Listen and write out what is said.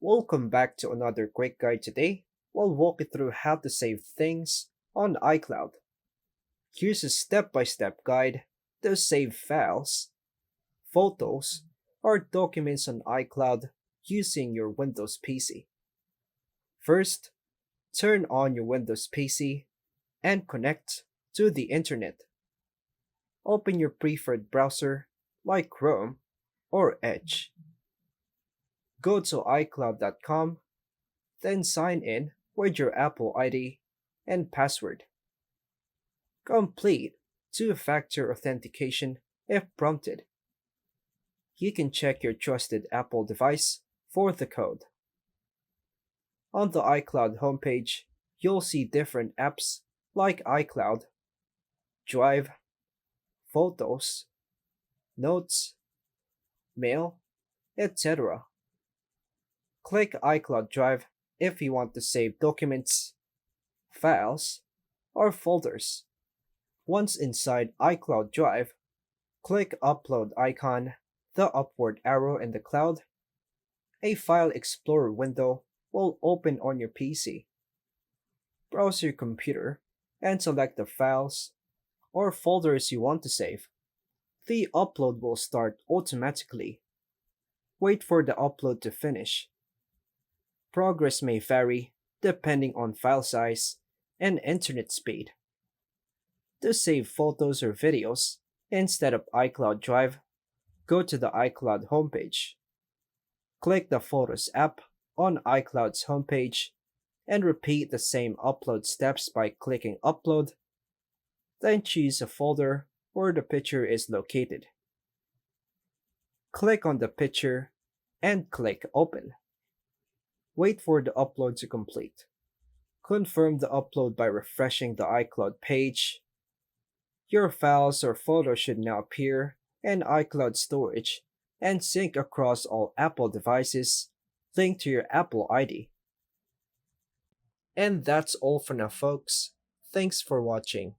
Welcome back to another quick guide today. We'll walk you through how to save things on iCloud. Here's a step-by-step guide to save files, photos, or documents on iCloud using your Windows PC. First, turn on your Windows PC and connect to the internet. Open your preferred browser like Chrome or Edge. Go to iCloud.com, then sign in with your Apple ID and password. Complete two-factor authentication if prompted. You can check your trusted Apple device for the code. On the iCloud homepage, you'll see different apps like iCloud, Drive, Photos, Notes, Mail, etc. Click iCloud Drive if you want to save documents, files, or folders. Once inside iCloud Drive, click Upload icon, the upward arrow in the cloud. A File Explorer window will open on your PC. Browse your computer and select the files or folders you want to save. The upload will start automatically. Wait for the upload to finish. Progress may vary depending on file size and internet speed. To save photos or videos instead of iCloud Drive, go to the iCloud homepage. Click the Photos app on iCloud's homepage and repeat the same upload steps by clicking Upload, then choose a folder where the picture is located. Click on the picture and click Open. Wait for the upload to complete. Confirm the upload by refreshing the iCloud page. Your files or photos should now appear in iCloud storage and sync across all Apple devices linked to your Apple ID. And that's all for now, folks. Thanks for watching.